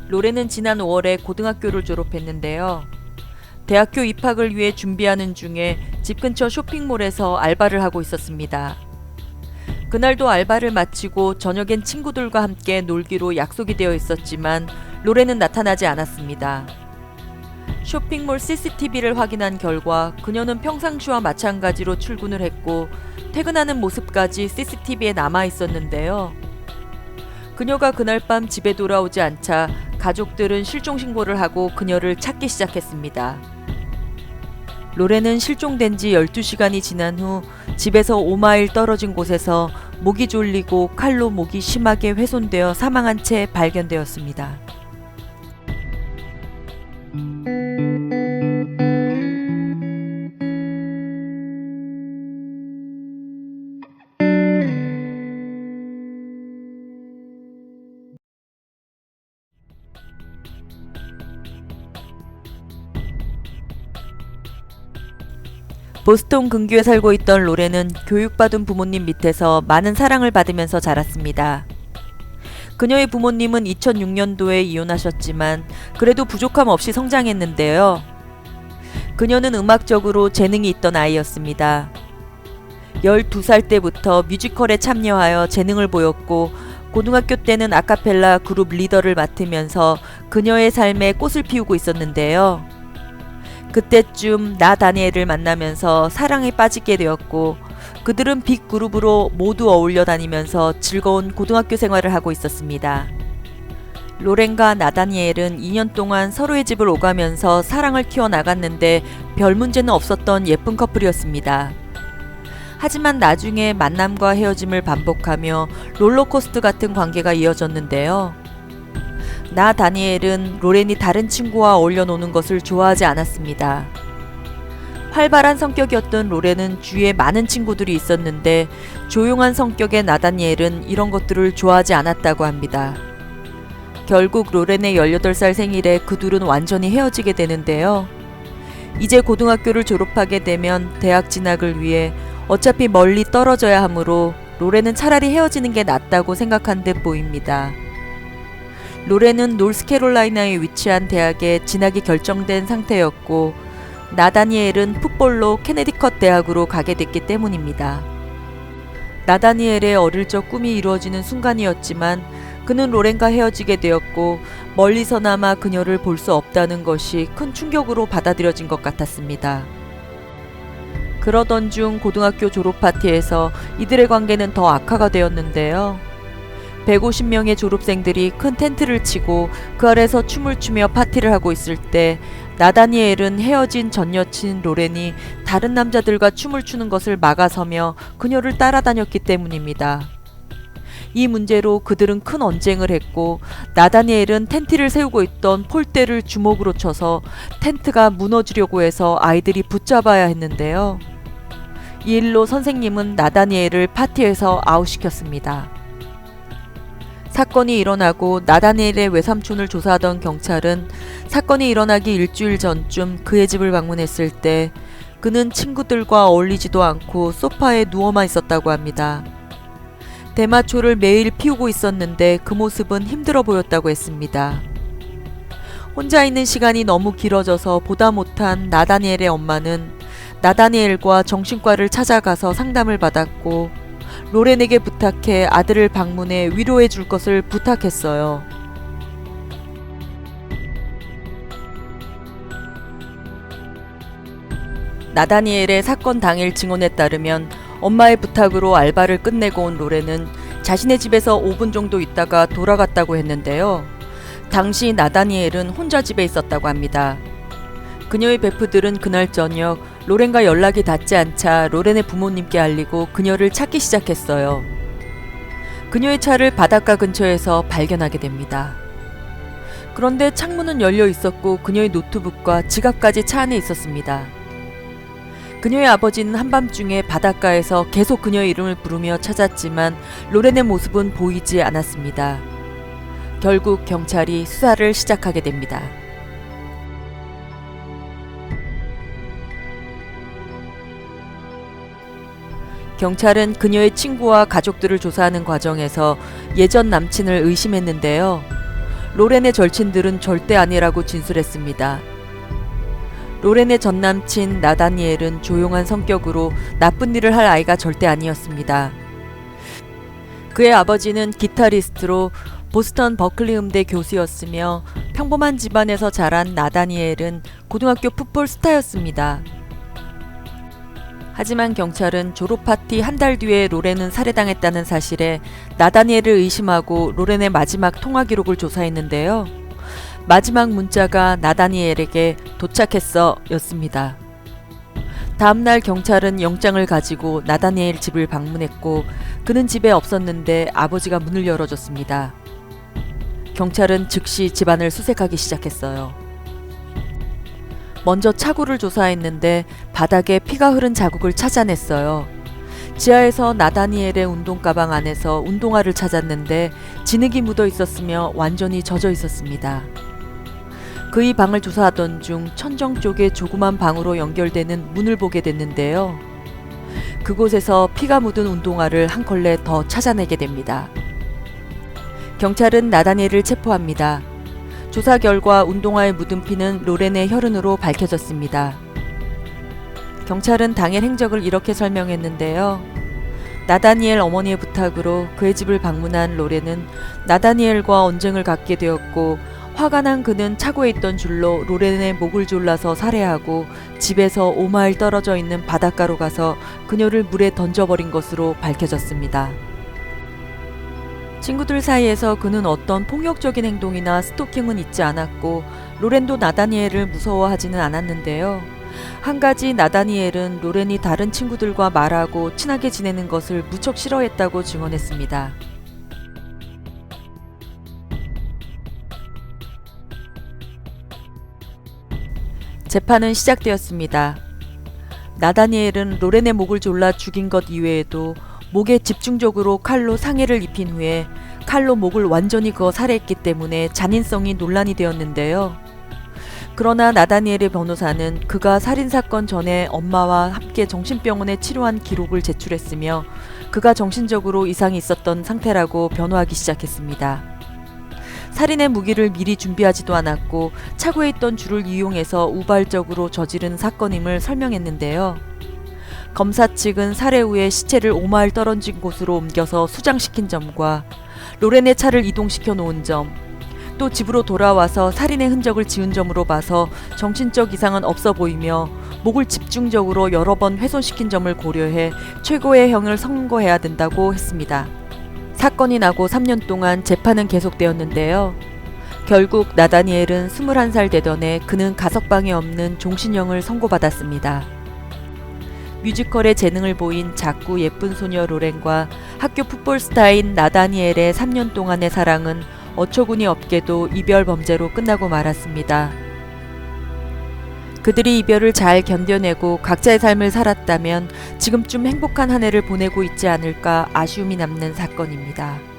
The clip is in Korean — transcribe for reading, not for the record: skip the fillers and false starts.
로렌은 지난 5월에 고등학교를 졸업했는데요. 대학교 입학을 위해 준비하는 중에 집 근처 쇼핑몰에서 알바를 하고 있었습니다. 그날도 알바를 마치고 저녁엔 친구들과 함께 놀기로 약속이 되어 있었지만 로렌은 나타나지 않았습니다. 쇼핑몰 CCTV를 확인한 결과 그녀는 평상시와 마찬가지로 출근을 했고 퇴근하는 모습까지 CCTV에 남아 있었는데요. 그녀가 그날 밤 집에 돌아오지 않자 가족들은 실종 신고를 하고 그녀를 찾기 시작했습니다. 로렌은 실종된 지 12시간이 지난 후 집에서 5마일 떨어진 곳에서 목이 졸리고 칼로 목이 심하게 훼손되어 사망한 채 발견되었습니다. 보스턴 근교에 살고 있던 로렌은 교육받은 부모님 밑에서 많은 사랑을 받으면서 자랐습니다. 그녀의 부모님은 2006년도에 이혼하셨지만 그래도 부족함 없이 성장했는데요. 그녀는 음악적으로 재능이 있던 아이였습니다. 12살 때부터 뮤지컬에 참여하여 재능을 보였고 고등학교 때는 아카펠라 그룹 리더를 맡으면서 그녀의 삶에 꽃을 피우고 있었는데요. 그때쯤 나 다니엘을 만나면서 사랑에 빠지게 되었고 그들은 빅 그룹으로 모두 어울려 다니면서 즐거운 고등학교 생활을 하고 있었습니다. 로렌과 나다니엘은 2년 동안 서로의 집을 오가면서 사랑을 키워나갔는데 별 문제는 없었던 예쁜 커플이었습니다. 하지만 나중에 만남과 헤어짐을 반복하며 롤러코스터 같은 관계가 이어졌는데요. 나다니엘은 로렌이 다른 친구와 어울려 노는 것을 좋아하지 않았습니다. 활발한 성격이었던 로렌은 주위에 많은 친구들이 있었는데 조용한 성격의 나다니엘은 이런 것들을 좋아하지 않았다고 합니다. 결국 로렌의 18살 생일에 그 둘은 완전히 헤어지게 되는데요. 이제 고등학교를 졸업하게 되면 대학 진학을 위해 어차피 멀리 떨어져야 하므로 로렌은 차라리 헤어지는 게 낫다고 생각한 듯 보입니다. 로렌은 노스캐롤라이나에 위치한 대학에 진학이 결정된 상태였고 나다니엘은 풋볼로 캐네디컷 대학으로 가게 됐기 때문입니다. 나다니엘의 어릴 적 꿈이 이루어지는 순간이었지만 그는 로렌과 헤어지게 되었고 멀리서나마 그녀를 볼 수 없다는 것이 큰 충격으로 받아들여진 것 같았습니다. 그러던 중 고등학교 졸업 파티에서 이들의 관계는 더 악화가 되었는데요. 150명의 졸업생들이 큰 텐트를 치고 그 아래서 춤을 추며 파티를 하고 있을 때 나다니엘은 헤어진 전 여친 로렌이 다른 남자들과 춤을 추는 것을 막아서며 그녀를 따라다녔기 때문입니다. 이 문제로 그들은 큰 언쟁을 했고 나다니엘은 텐트를 세우고 있던 폴대를 주먹으로 쳐서 텐트가 무너지려고 해서 아이들이 붙잡아야 했는데요. 이 일로 선생님은 나다니엘을 파티에서 아웃시켰습니다. 사건이 일어나고 나다니엘의 외삼촌을 조사하던 경찰은 사건이 일어나기 일주일 전쯤 그의 집을 방문했을 때 그는 친구들과 어울리지도 않고 소파에 누워만 있었다고 합니다. 대마초를 매일 피우고 있었는데 그 모습은 힘들어 보였다고 했습니다. 혼자 있는 시간이 너무 길어져서 보다 못한 나다니엘의 엄마는 나다니엘과 정신과를 찾아가서 상담을 받았고 로렌에게 부탁해 아들을 방문해 위로해 줄 것을 부탁했어요. 나다니엘의 사건 당일 증언에 따르면 엄마의 부탁으로 알바를 끝내고 온 로렌은 자신의 집에서 5분 정도 있다가 돌아갔다고 했는데요. 당시 나다니엘은 혼자 집에 있었다고 합니다. 그녀의 베프들은 그날 저녁 로렌과 연락이 닿지 않자 로렌의 부모님께 알리고 그녀를 찾기 시작했어요. 그녀의 차를 바닷가 근처에서 발견하게 됩니다. 그런데 창문은 열려 있었고 그녀의 노트북과 지갑까지 차 안에 있었습니다. 그녀의 아버지는 한밤중에 바닷가에서 계속 그녀의 이름을 부르며 찾았지만 로렌의 모습은 보이지 않았습니다. 결국 경찰이 수사를 시작하게 됩니다. 경찰은 그녀의 친구와 가족들을 조사하는 과정에서 예전 남친을 의심했는데요. 로렌의 절친들은 절대 아니라고 진술했습니다. 로렌의 전남친 나다니엘은 조용한 성격으로 나쁜 일을 할 아이가 절대 아니었습니다. 그의 아버지는 기타리스트로 보스턴 버클리 음대 교수였으며 평범한 집안에서 자란 나다니엘은 고등학교 풋볼 스타였습니다. 하지만 경찰은 졸업 파티 한 달 뒤에 로렌은 살해당했다는 사실에 나다니엘을 의심하고 로렌의 마지막 통화 기록을 조사했는데요. 마지막 문자가 나다니엘에게 도착했어 였습니다. 다음날 경찰은 영장을 가지고 나다니엘 집을 방문했고 그는 집에 없었는데 아버지가 문을 열어줬습니다. 경찰은 즉시 집안을 수색하기 시작했어요. 먼저 차고를 조사했는데 바닥에 피가 흐른 자국을 찾아냈어요. 지하에서 나다니엘의 운동가방 안에서 운동화를 찾았는데 진흙이 묻어 있었으며 완전히 젖어 있었습니다. 그의 방을 조사하던 중 천정 쪽에 조그만 방으로 연결되는 문을 보게 됐는데요. 그곳에서 피가 묻은 운동화를 한 컬레 더 찾아내게 됩니다. 경찰은 나다니엘을 체포합니다. 조사 결과 운동화에 묻은 피는 로렌의 혈흔으로 밝혀졌습니다. 경찰은 당일 행적을 이렇게 설명했는데요. 나다니엘 어머니의 부탁으로 그의 집을 방문한 로렌은 나다니엘과 언쟁을 갖게 되었고 화가 난 그는 차고에 있던 줄로 로렌의 목을 졸라서 살해하고 집에서 5마일 떨어져 있는 바닷가로 가서 그녀를 물에 던져버린 것으로 밝혀졌습니다. 친구들 사이에서 그는 어떤 폭력적인 행동이나 스토킹은 있지 않았고 로렌도 나다니엘을 무서워하지는 않았는데요. 한 가지 나다니엘은 로렌이 다른 친구들과 말하고 친하게 지내는 것을 무척 싫어했다고 증언했습니다. 재판은 시작되었습니다. 나다니엘은 로렌의 목을 졸라 죽인 것 이외에도 목에 집중적으로 칼로 상해를 입힌 후에 칼로 목을 완전히 그어 살해했기 때문에 잔인성이 논란이 되었는데요. 그러나 나다니엘의 변호사는 그가 살인사건 전에 엄마와 함께 정신병원에 치료한 기록을 제출했으며 그가 정신적으로 이상이 있었던 상태라고 변호하기 시작했습니다. 살인의 무기를 미리 준비하지도 않았고 차고에 있던 줄을 이용해서 우발적으로 저지른 사건임을 설명했는데요. 검사 측은 살해 후에 시체를 5마일 떨어진 곳으로 옮겨서 수장시킨 점과 로렌의 차를 이동시켜 놓은 점, 또 집으로 돌아와서 살인의 흔적을 지운 점으로 봐서 정신적 이상은 없어 보이며 목을 집중적으로 여러 번 훼손시킨 점을 고려해 최고의 형을 선고해야 된다고 했습니다. 사건이 나고 3년 동안 재판은 계속되었는데요. 결국 나다니엘은 21살 되던 해 그는 가석방이 없는 종신형을 선고받았습니다. 뮤지컬에 재능을 보인 작고 예쁜 소녀 로렌과 학교 풋볼 스타인 나다니엘의 3년 동안의 사랑은 어처구니 없게도 이별 범죄로 끝나고 말았습니다. 그들이 이별을 잘 견뎌내고 각자의 삶을 살았다면 지금쯤 행복한 한 해를 보내고 있지 않을까 아쉬움이 남는 사건입니다.